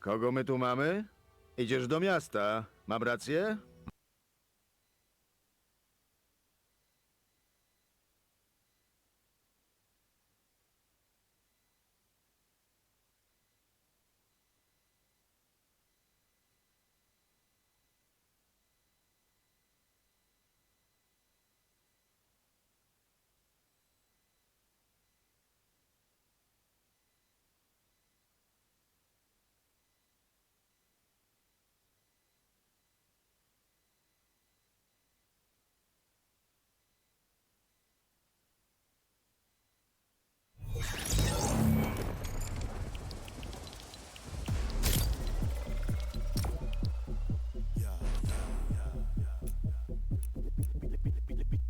Kogo my tu mamy? Idziesz do miasta. Mam rację?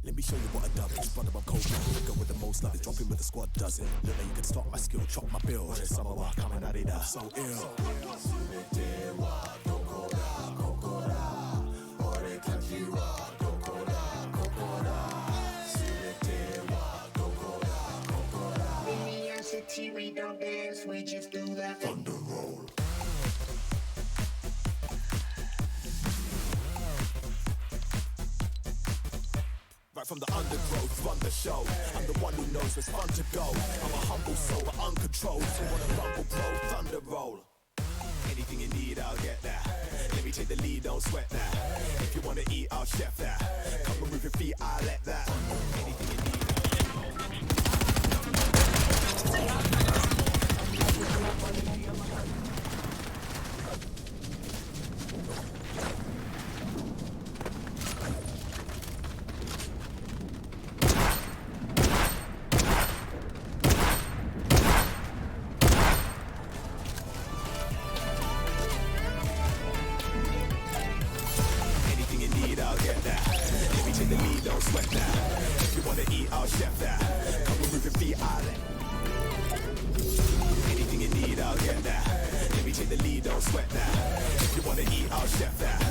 Let me show you what I done. Just brother, I'm cold. Go with the most love. Drop in with the squad, does it? Look, now you can start my skill, chop my bill. There's some of our coming at it, I'm so ill. We don't dance, we just do that thunder roll. Right from the undergrowth, run the show. I'm the one who knows where's fun to go. I'm a humble soul, but uncontrolled. You wanna rumble, bro? Thunder roll. Anything you need, I'll get that. Let me take the lead, don't sweat that. If you wanna eat, I'll chef that. Come and move your feet, I'll let that. Anything you need. Anything you need, I'll get that. Let me take the lead, don't sweat that. If you wanna eat, I'll chef that. Come and move your feet, I'll let. Anything you need, I'll get that. Let me take the lead, don't sweat that. If you wanna eat, I'll chef that.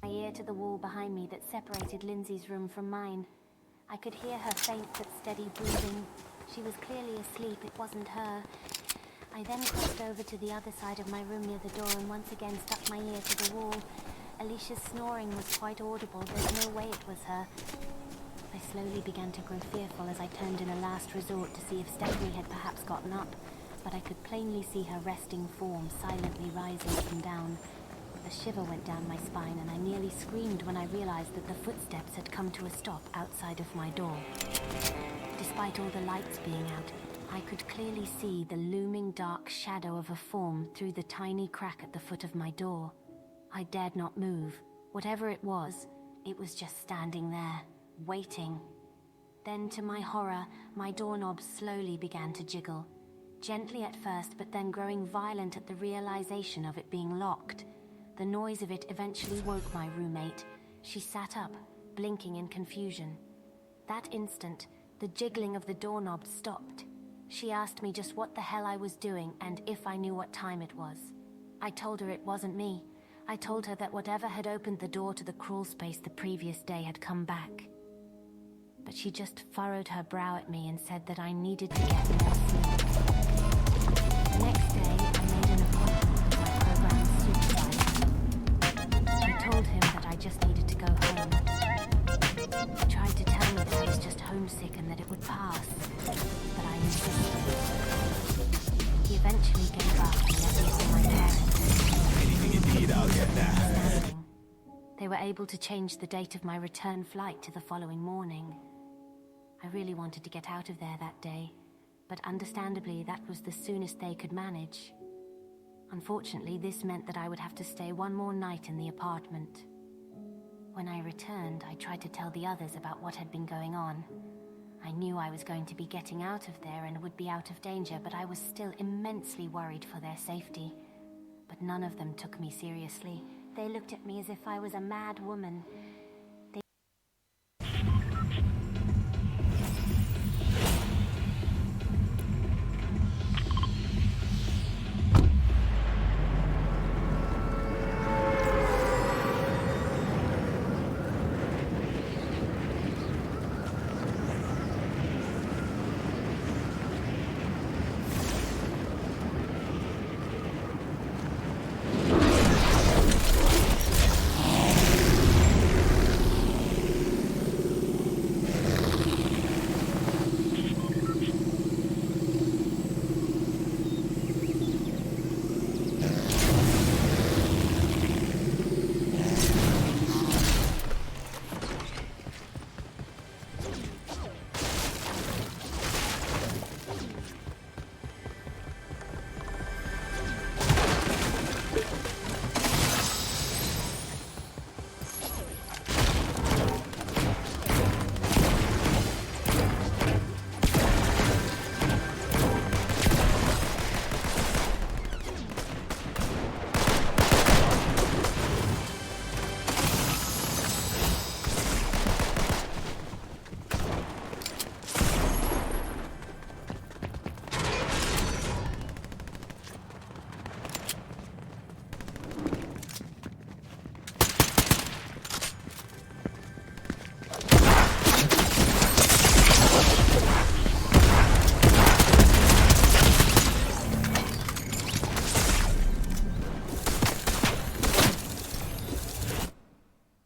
My ear to the wall behind me that separated Lindsay's room from mine. I could hear her faint but steady breathing. She was clearly asleep, it wasn't her. I then crossed over to the other side of my room near the door and once again stuck my ear to the wall. Alicia's snoring was quite audible, there's no way it was her. I slowly began to grow fearful as I turned in a last resort to see if Stephanie had perhaps gotten up, but I could plainly see her resting form silently rising up and down. A shiver went down my spine and I nearly screamed when I realized that the footsteps had come to a stop outside of my door. Despite all the lights being out, I could clearly see the looming dark shadow of a form through the tiny crack at the foot of my door. I dared not move. Whatever it was just standing there, waiting. Then, to my horror, my doorknob slowly began to jiggle. Gently at first, but then growing violent at the realization of it being locked. The noise of it eventually woke my roommate. She sat up, blinking in confusion. That instant, the jiggling of the doorknob stopped. She asked me just what the hell I was doing and if I knew what time it was. I told her it wasn't me. I told her that whatever had opened the door to the crawl space the previous day had come back. But she just furrowed her brow at me and said that I needed to get more sleep. The next day, I made an appointment with my program's supervisor. I told him that I just needed to go home. He tried to tell me that I was just homesick and that it would pass, but I insisted. He eventually gave up and let me see my parents. Anything you need, I'll get that. They were able to change the date of my return flight to the following morning. I really wanted to get out of there that day, but understandably that was the soonest they could manage. Unfortunately, this meant that I would have to stay one more night in the apartment. When I returned, I tried to tell the others about what had been going on. I knew I was going to be getting out of there and would be out of danger, but I was still immensely worried for their safety. but none of them took me seriously. They looked at me as if I was a mad woman.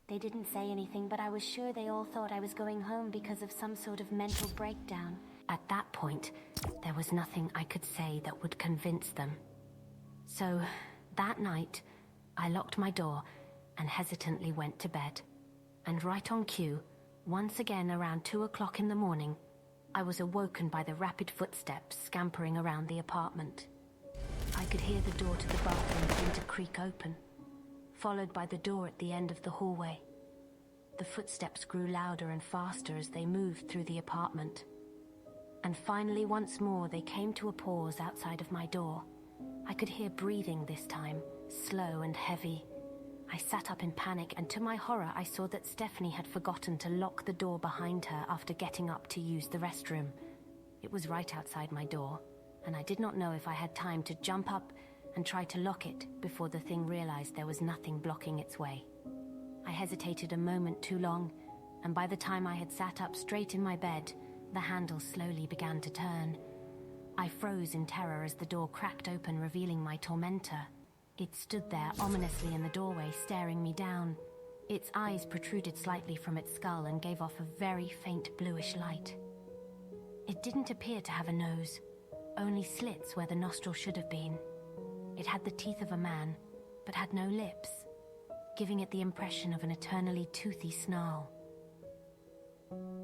They didn't say anything, but I was sure they all thought I was going home because of some sort of mental breakdown. At that point, there was nothing I could say that would convince them. So, that night, I locked my door and hesitantly went to bed. And right on cue, once again around 2 o'clock in the morning, I was awoken by the rapid footsteps scampering around the apartment. I could hear the door to the bathroom begin to creak open, followed by the door at the end of the hallway. The footsteps grew louder and faster as they moved through the apartment. And finally, once more, they came to a pause outside of my door. I could hear breathing this time, slow and heavy. I sat up in panic, and to my horror, I saw that Stephanie had forgotten to lock the door behind her after getting up to use the restroom. It was right outside my door, and I did not know if I had time to jump up and try to lock it before the thing realized there was nothing blocking its way. I hesitated a moment too long, and by the time I had sat up straight in my bed, the handle slowly began to turn. I froze in terror as the door cracked open, revealing my tormentor. It stood there ominously in the doorway, staring me down. Its eyes protruded slightly from its skull and gave off a very faint bluish light. It didn't appear to have a nose, only slits where the nostril should have been. It had the teeth of a man, but had no lips, giving it the impression of an eternally toothy snarl.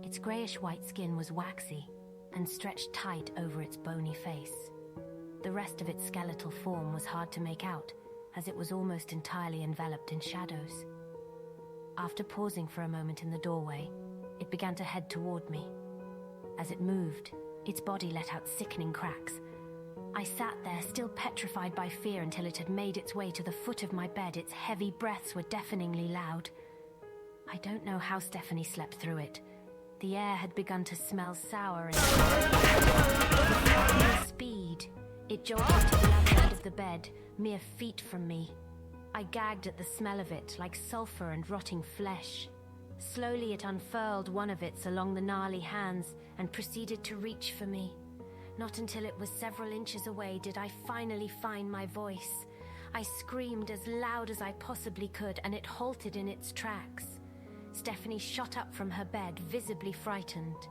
Its greyish-white skin was waxy and stretched tight over its bony face. The rest of its skeletal form was hard to make out, as it was almost entirely enveloped in shadows. After pausing for a moment in the doorway, it began to head toward me. As it moved, its body let out sickening cracks. I sat there, still petrified by fear, until it had made its way to the foot of my bed. Its heavy breaths were deafeningly loud. I don't know how Stephanie slept through it. The air had begun to smell sour and with speed. It jolted to the other end of the bed, mere feet from me. I gagged at the smell of it, like sulfur and rotting flesh. Slowly it unfurled one of its along the gnarly hands and proceeded to reach for me. Not until it was several inches away did I finally find my voice. I screamed as loud as I possibly could, and it halted in its tracks. Stephanie shot up from her bed, visibly frightened.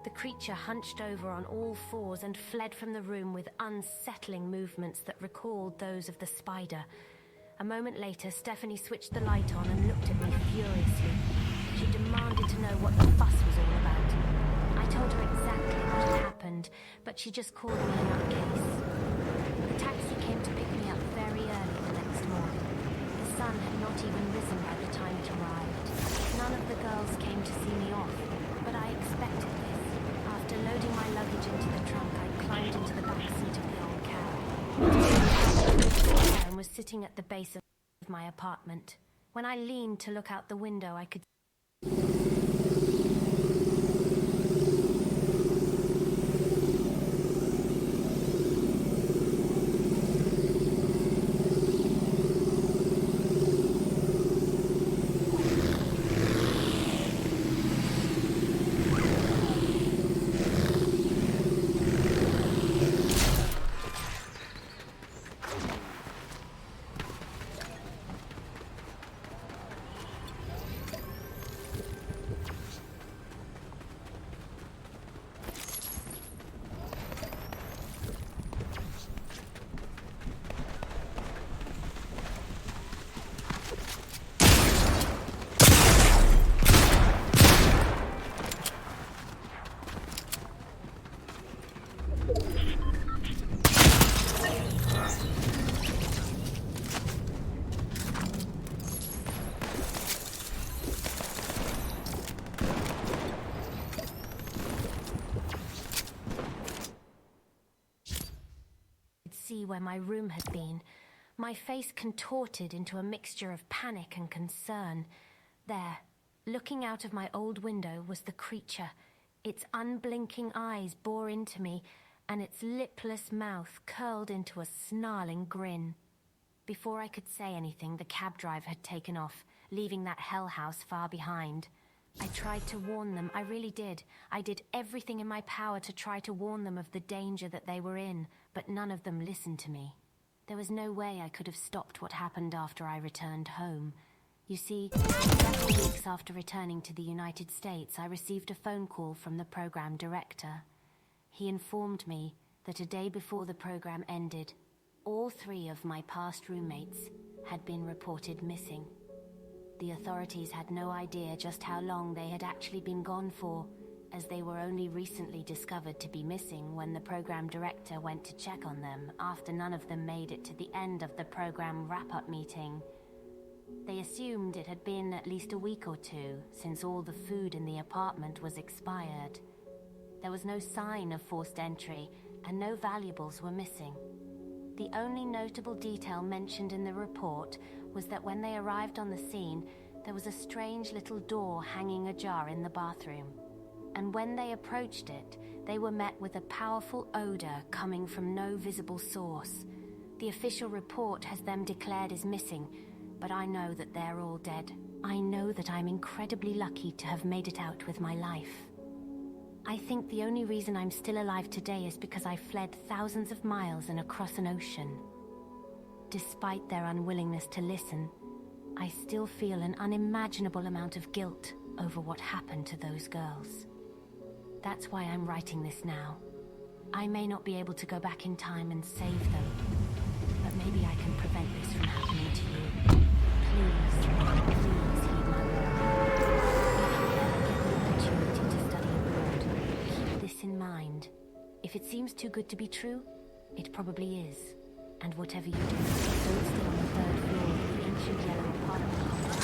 The creature hunched over on all fours and fled from the room with unsettling movements that recalled those of the spider. A moment later, Stephanie switched the light on and looked at me furiously. She demanded to know what the fuss was all about. I told her exactly what had happened, but she just called me a nutcase. The taxi came to pick me up very early the next morning. The sun had not even risen by the time it arrived. None of the girls came to see me off, but I expected this. After loading my luggage into the trunk, I climbed into the back seat of the old cab. And was sitting at the base of my apartment. When I leaned to look out the window, I could see where my room had been, my face contorted into a mixture of panic and concern. There, looking out of my old window, was the creature. Its unblinking eyes bore into me, and its lipless mouth curled into a snarling grin. Before I could say anything, the cab driver had taken off, leaving that hell house far behind. I tried to warn them, I really did. I did everything in my power to try to warn them of the danger that they were in, but none of them listened to me. There was no way I could have stopped what happened after I returned home. You see, several weeks after returning to the United States, I received a phone call from the program director. He informed me that a day before the program ended, all 3 of my past roommates had been reported missing. The authorities had no idea just how long they had actually been gone for, as they were only recently discovered to be missing when the program director went to check on them after none of them made it to the end of the program wrap-up meeting. They assumed it had been at least a week or 2 since all the food in the apartment was expired. There was no sign of forced entry, and no valuables were missing. The only notable detail mentioned in the report was that when they arrived on the scene, there was a strange little door hanging ajar in the bathroom. And when they approached it, they were met with a powerful odor coming from no visible source. The official report has them declared as missing, but I know that they're all dead. I know that I'm incredibly lucky to have made it out with my life. I think the only reason I'm still alive today is because I fled thousands of miles and across an ocean. Despite their unwillingness to listen, I still feel an unimaginable amount of guilt over what happened to those girls. That's why I'm writing this now. I may not be able to go back in time and save them, but maybe I can prevent this from happening to you. Please heed my warning. If you ever get the opportunity to study abroad, keep this in mind. If it seems too good to be true, it probably is. And whatever you do, don't stay on the 3rd floor of the ancient yellow apartment complex.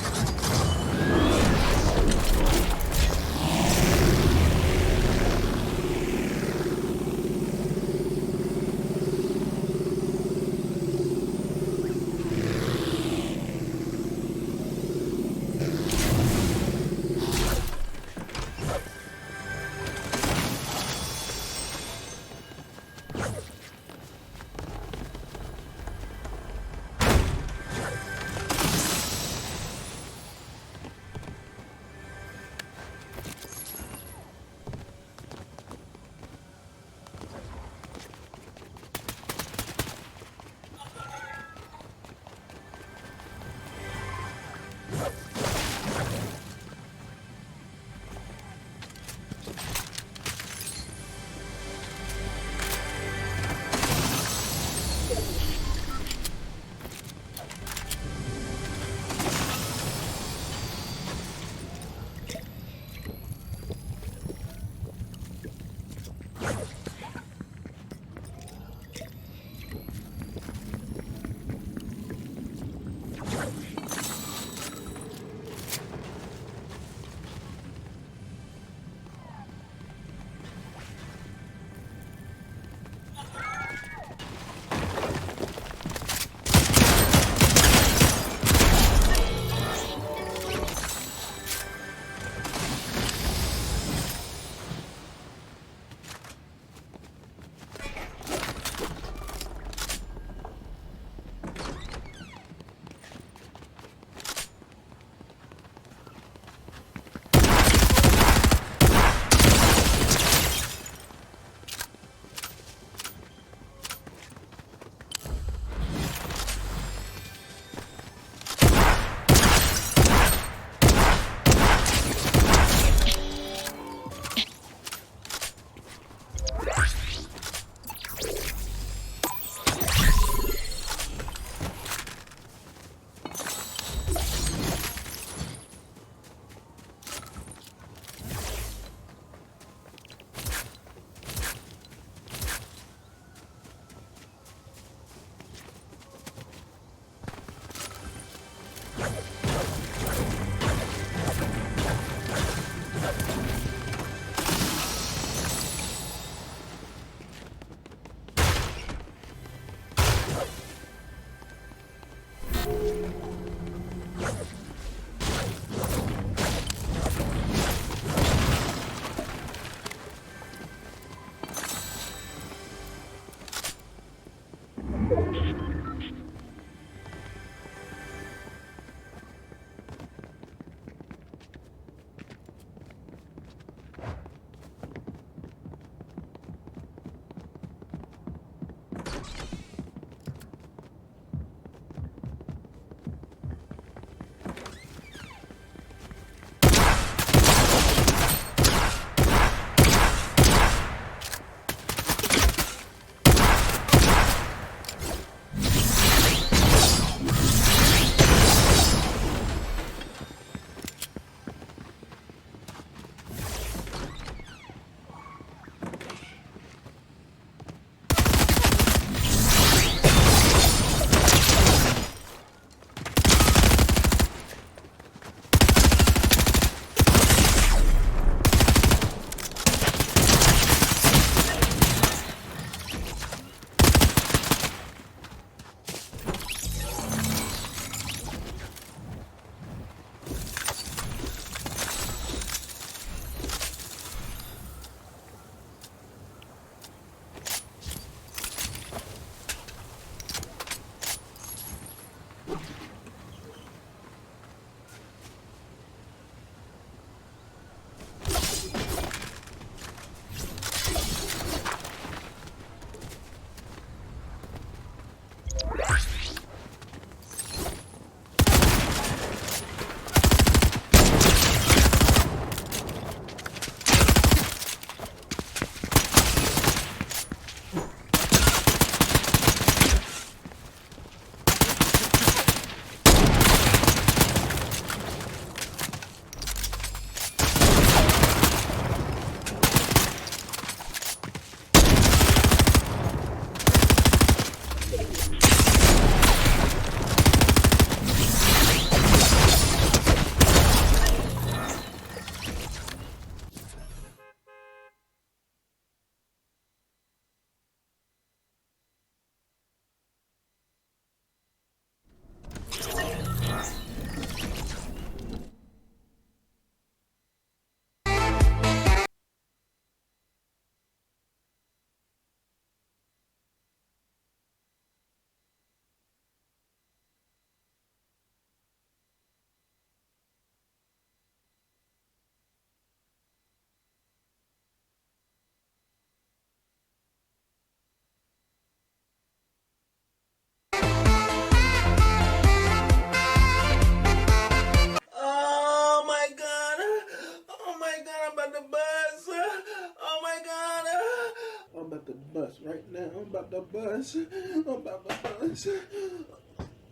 I'm about to bust right now. I'm about to bust. I'm about to bust.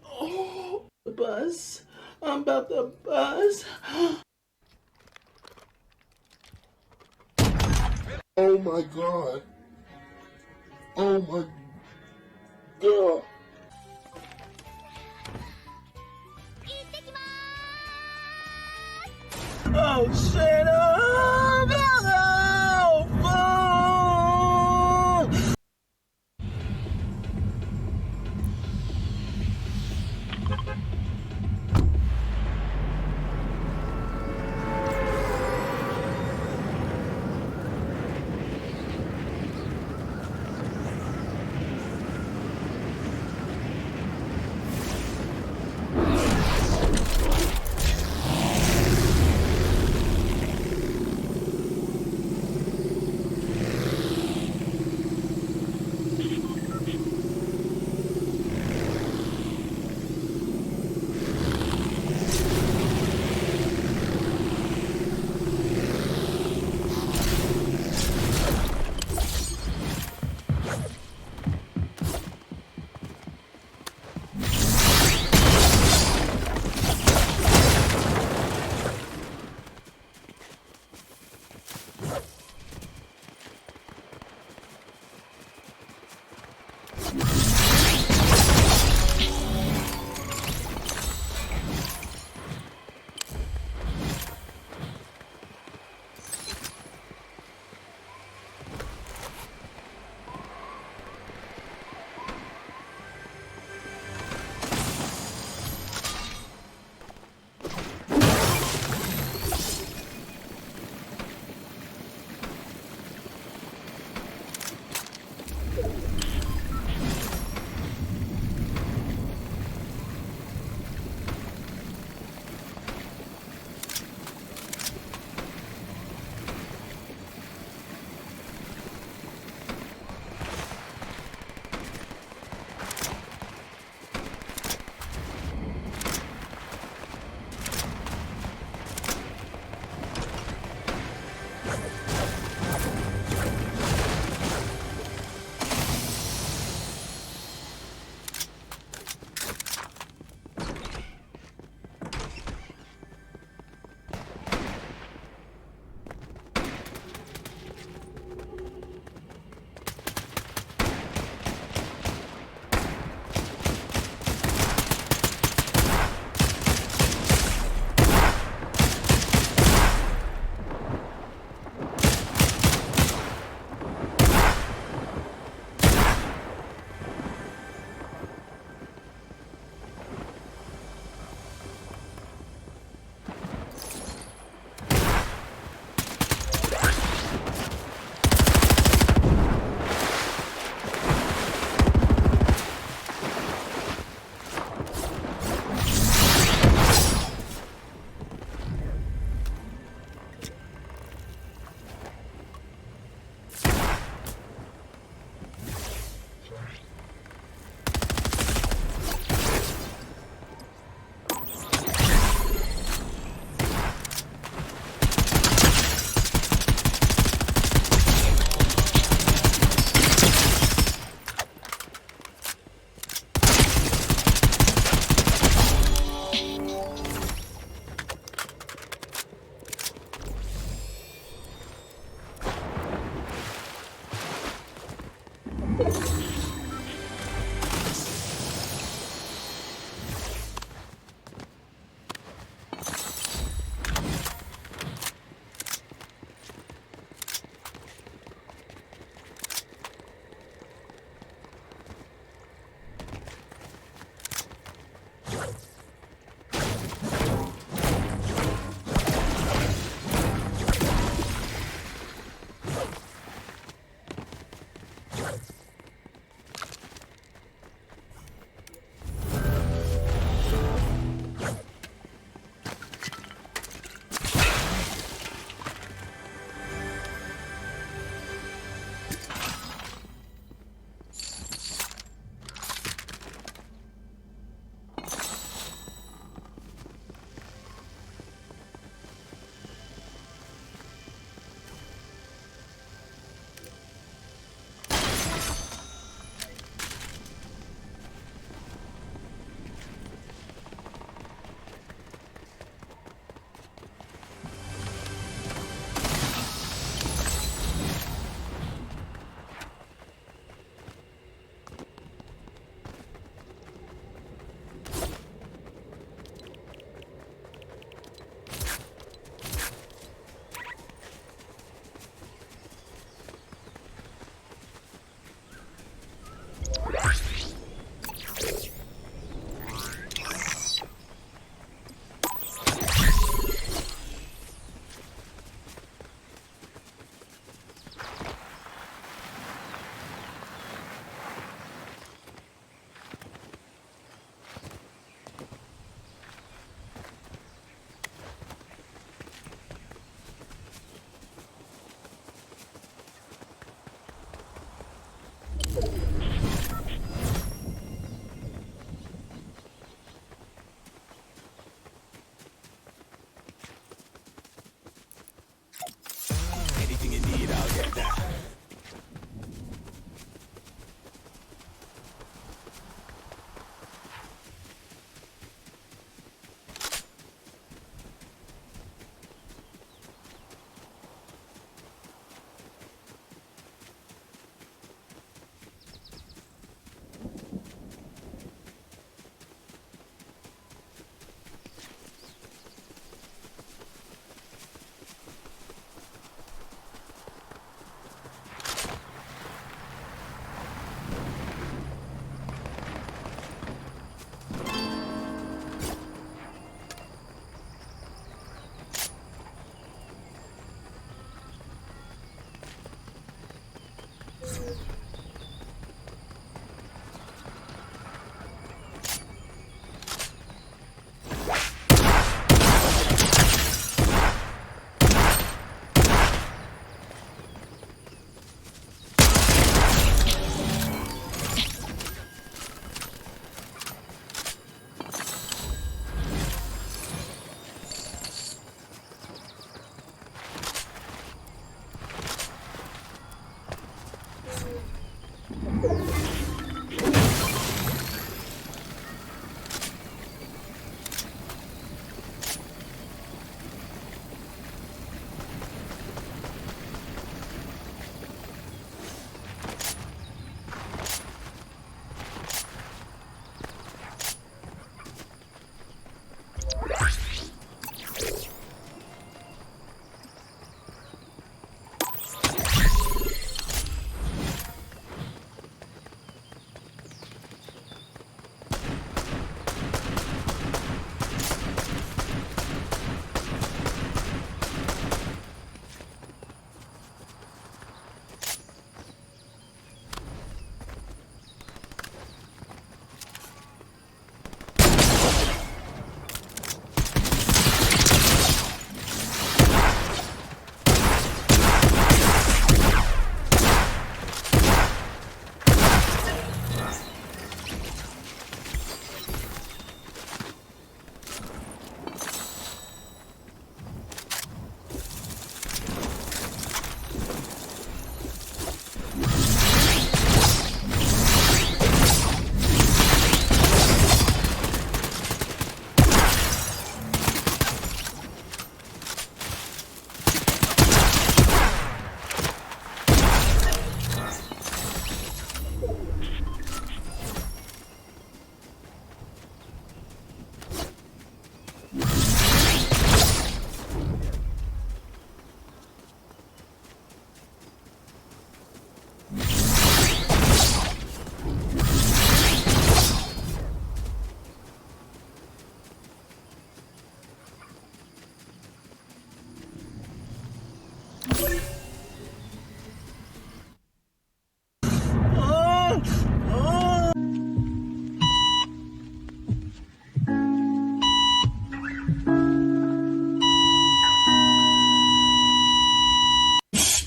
Oh, bust. I'm about to bust. Oh my God. Oh my God. Oh shit! Oh, no!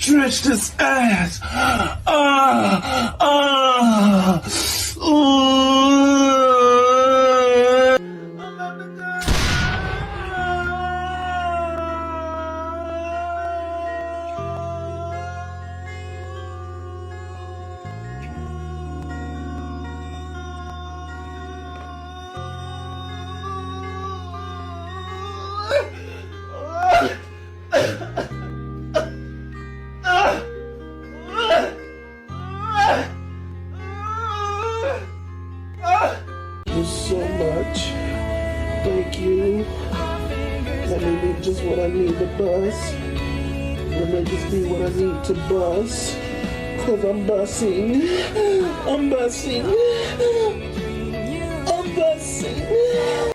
Stretch this ass. Ooh. Thank you so much. Thank you. Let me be just what I need to bust. Let me just be what I need to bust. Cause I'm busting. I'm busting. I'm busting.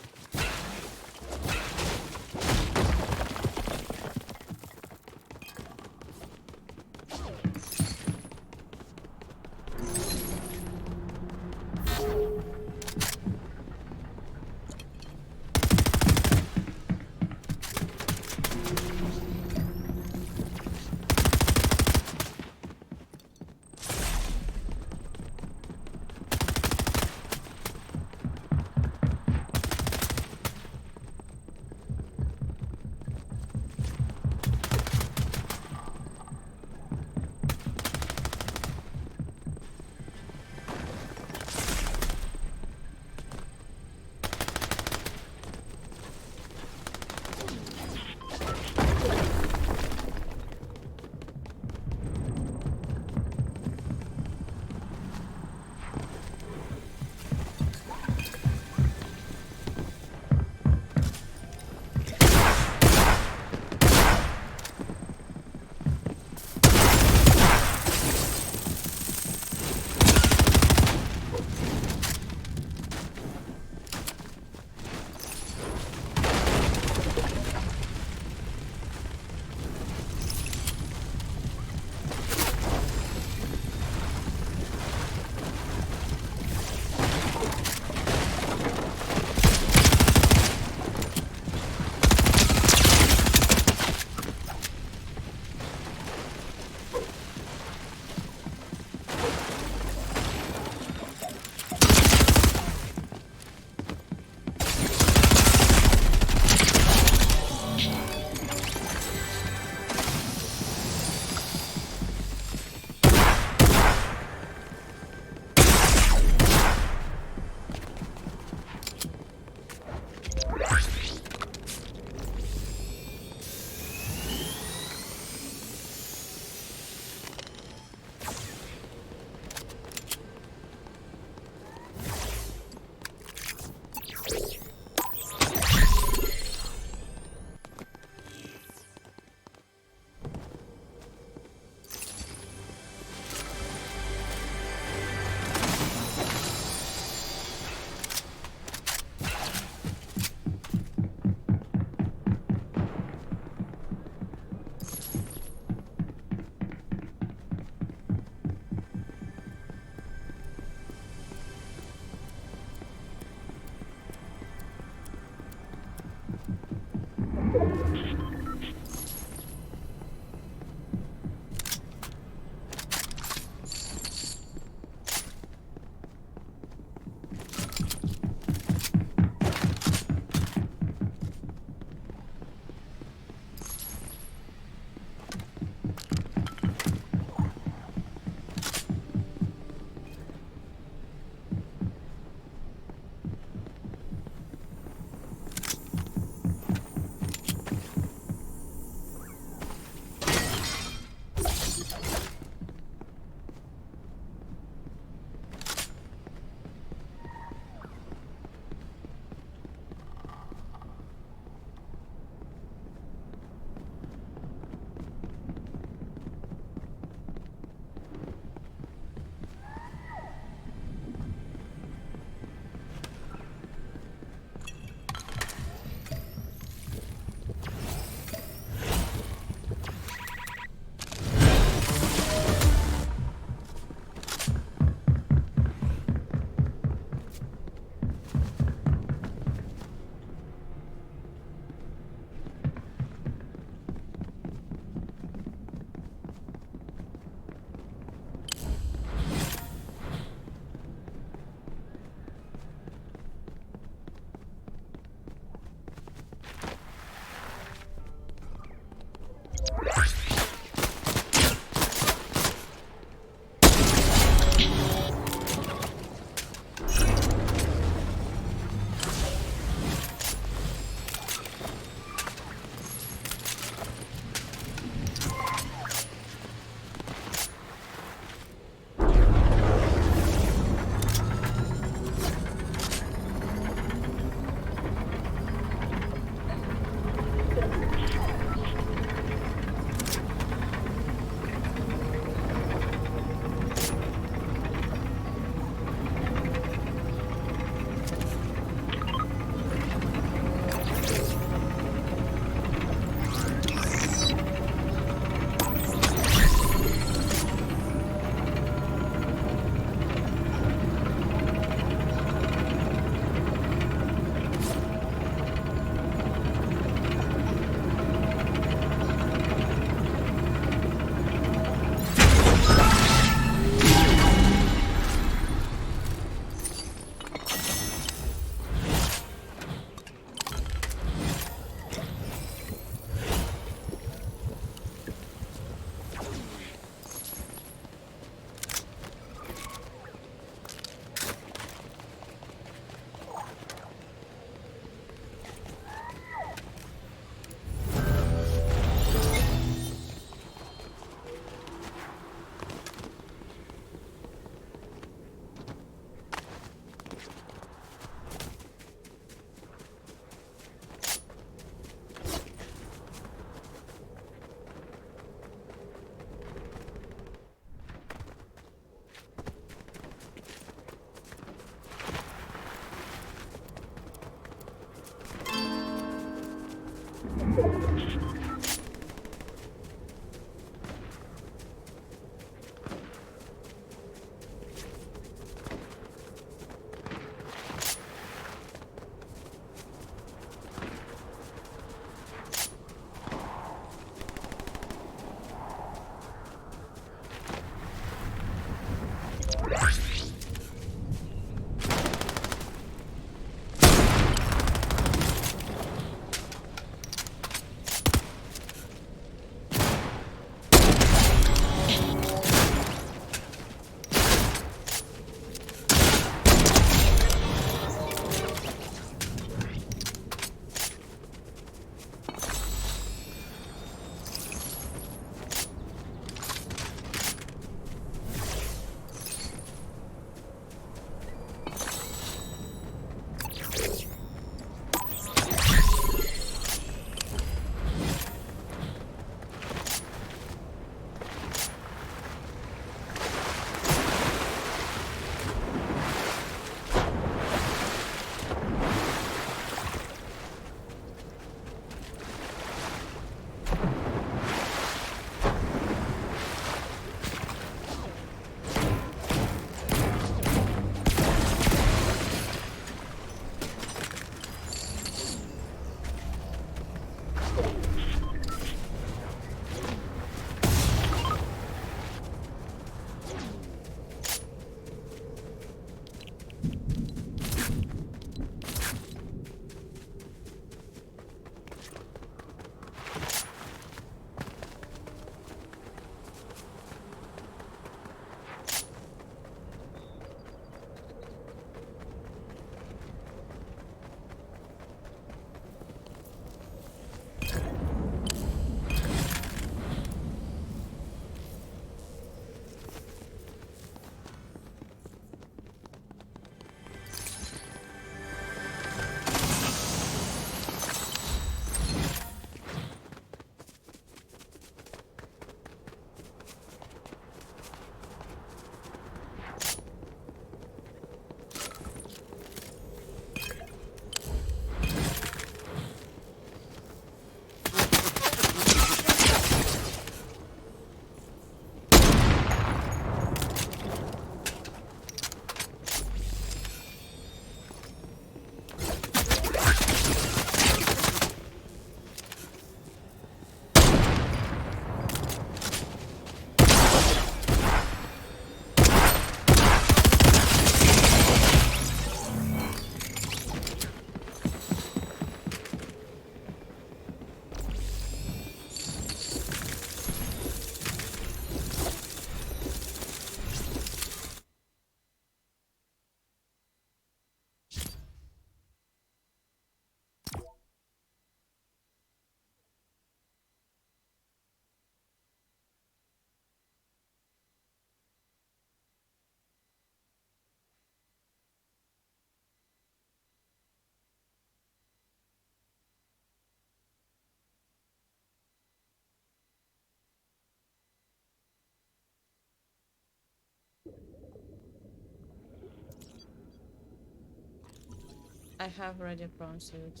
I have already a prawn suit.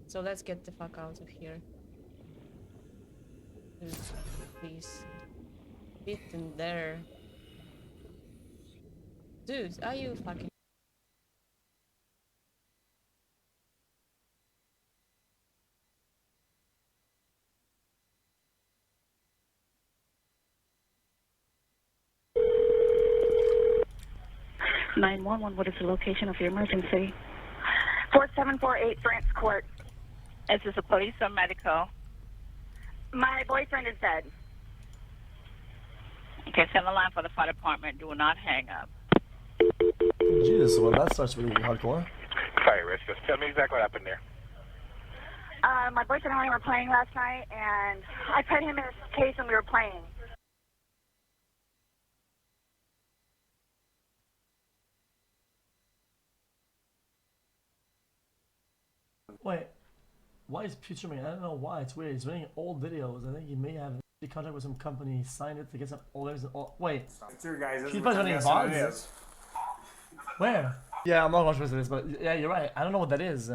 So let's get the fuck out of here. Dude, please. Fit in there. Dude, are you fucking... What is the location of your emergency? 4748 France Court. Is this a police or medical? My boyfriend is dead. Okay, send the line for the fire department. Do not hang up. Jesus, well that starts really hardcore. Sorry, Rich. Just tell me exactly what happened there. My boyfriend and I were playing last night, and I put him in his case and we were playing. Wait, why is Future Man? I don't know why. It's weird. He's running old videos. I think he may have a contract with some company, signed it to get some old. Wait, it's your guys. he's probably running VODs. Where? Yeah, I'm not going to this, but yeah, you're right. I don't know what that is.